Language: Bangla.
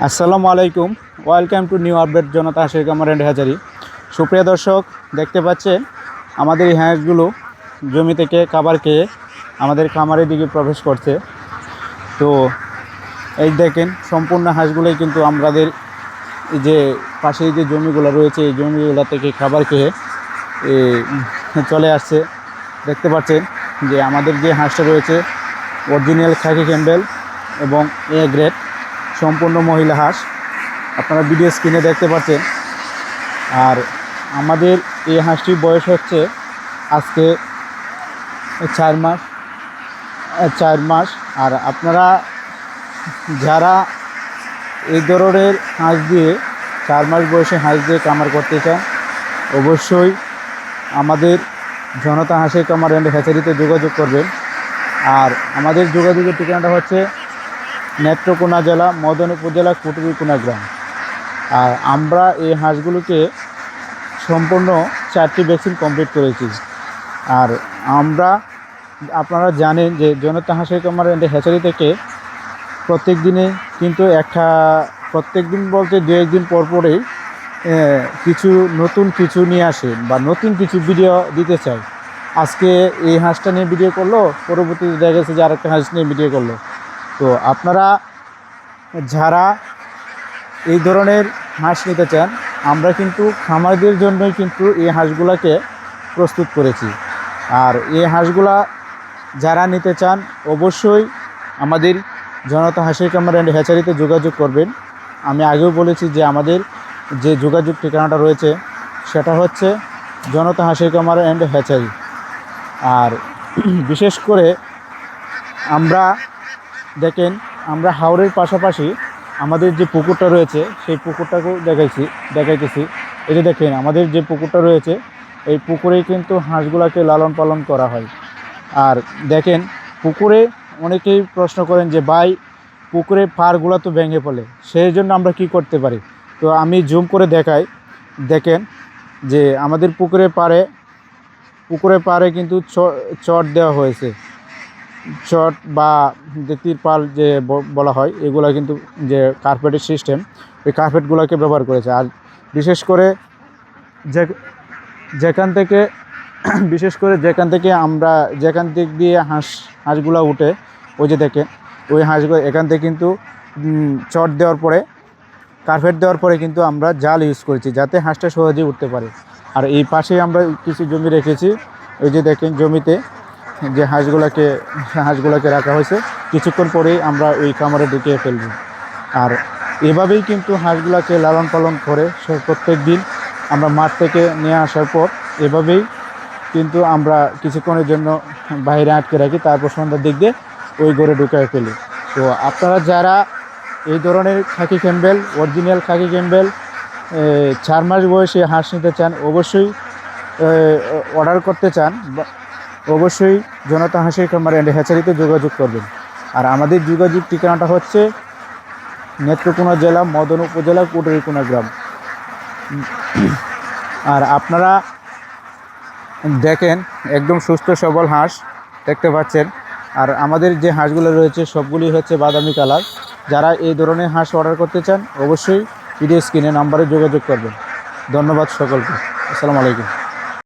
আসসালামু আলাইকুম, ওয়েলকাম টু নিউ আপডেট জনতা হাঁসের খামার এন্ড হ্যাচারি। সুপ্রিয় দর্শক, দেখতে পাচ্ছেন আমাদের এই হাঁসগুলো জমি থেকে খাবার খেয়ে আমাদের খামারের দিকে প্রবেশ করছে। তো এই দেখেন, সম্পূর্ণ হাঁসগুলোই কিন্তু আমাদের এই যে পাশে যে জমিগুলো রয়েছে এই জমিগুলো থেকে খাবার খেয়ে চলে আসছে। দেখতে পাচ্ছেন যে আমাদের যে হাঁসটা রয়েছে অরিজিনাল খাকি ক্যাম্বেল এবং এ গ্রেড সম্পূর্ণ মহিলা হাঁস, আপনারা ভিডিও স্ক্রিনে দেখতে পাচ্ছেন। আর আমাদের এই হাঁসটির বয়স হচ্ছে আজকে 4 মাস। আর আপনারা যারা এই ধরনের হাঁস দিয়ে 4 মাস বয়সে হাঁস দিয়ে খামার করতে চান, অবশ্যই আমাদের জনতা হাঁসের খামার এন্ড হ্যাচারিতে যোগাযোগ করবেন। আর আমাদের যোগাযোগের ঠিকানাটা হচ্ছে নেত্রকোনা জেলা, মদন উপজেলা, কুটুরিকোনা গ্রাম। আর আমরা এই হাঁসগুলোকে সম্পূর্ণ 4টি ভ্যাকসিন কমপ্লিট করেছি। আর আপনারা জানেন যে জনতা হাঁসের খামার এন্ড হ্যাচারি থেকে প্রত্যেক দিনে কিন্তু প্রত্যেক দিন বলতে 2-1 দিন পর পরেই কিছু নতুন কিছু নিয়ে আসে বা নতুন কিছু ভিডিও দিতে চাই। আজকে এই হাঁসটা নিয়ে ভিডিও করলো, পরবর্তীতে দেখা গেছে যে আরেকটা হাঁস নিয়ে ভিডিও করলো। তো আপনারা যারা এই ধরনের হাঁস নিতে চান, আমরা কিন্তু খামারদের জন্যই কিন্তু এই হাঁসগুলোকে প্রস্তুত করেছি। আর এই হাঁসগুলা যারা নিতে চান অবশ্যই আমাদের জনতা হাঁসের খামার এন্ড হ্যাচারিতে যোগাযোগ করবেন। আমি আগেও বলেছি যে আমাদের যে যোগাযোগ ঠিকানাটা রয়েছে সেটা হচ্ছে জনতা হাঁসের খামার এন্ড হ্যাচারি। আর বিশেষ করে দেখেন, আমরা হাওরের পাশাপাশি আমাদের যে পুকুরটা রয়েছে সেই পুকুরটাকেও দেখাইতেছি। এই যে দেখেন, আমাদের যে পুকুরটা রয়েছে এই পুকুরেই কিন্তু হাঁসগুলোকে লালন পালন করা হয়। আর দেখেন, পুকুরে অনেকেই প্রশ্ন করেন যে ভাই, পুকুরে পাড়গুলো তো ভেঙে পড়ে, সেই জন্য আমরা কি করতে পারি। তো আমি জুম করে দেখাই। দেখেন যে আমাদের পুকুরে পাড়ে কিন্তু চট দেওয়া হয়েছে। চট বা যে তিরপাল যে বলা হয়, এগুলো কিন্তু যে কার্পেটের সিস্টেম, এই কার্পেটগুলোকে ব্যবহার করেছে। আর বিশেষ করে যেখান থেকে আমরা যেখান দিক দিয়ে হাঁসগুলো উঠে, ওই যে দেখেন ওই হাঁসগুলো এখান থেকে কিন্তু চট দেওয়ার পরে, কার্পেট দেওয়ার পরে কিন্তু আমরা জাল ইউজ করেছি যাতে হাঁসটা সহজেই উঠতে পারে। আর এই পাশেই আমরা কিছু জমি রেখেছি। ওই যে দেখেন জমিতে যে হাঁসগুলোকে রাখা হয়েছে, কিছুক্ষণ পরেই আমরা ওই খামারে ঢুকিয়ে ফেলব। আর এভাবেই কিন্তু হাঁসগুলোকে লালন পালন করে প্রত্যেক দিন আমরা মাঠ থেকে নিয়ে আসার পর এভাবেই কিন্তু আমরা কিছুক্ষণের জন্য বাইরে আটকে রাখি, তারপর সন্ধ্যার দিক দিয়ে ওই ঘরে ঢুকিয়ে ফেলি। তো আপনারা যারা এই ধরনের খাকি ক্যাম্বেল, অরিজিনাল খাকি ক্যাম্বেল 4 মাস বয়সে হাঁস নিতে চান, অবশ্যই অর্ডার করতে চান, অবশ্যই জনতা হাঁসের খামার এন্ড হ্যাচারিতে যোগাযোগ করবেন। আর আমাদের যোগাযোগ ঠিকানাটা হচ্ছে নেত্রকোনা জেলা, মদন উপজেলা, কুটুরিকোনা গ্রাম। আর আপনারা দেখেন, একদম সুস্থ সবল হাঁস দেখতে পাচ্ছেন। আর আমাদের যে হাঁসগুলো রয়েছে সবগুলি হচ্ছে বাদামি কালার। যারা এই ধরনের হাঁস অর্ডার করতে চান অবশ্যই ভিডিও স্ক্রিনে নাম্বারে যোগাযোগ করবেন। ধন্যবাদ সকলকে। আসসালামু আলাইকুম।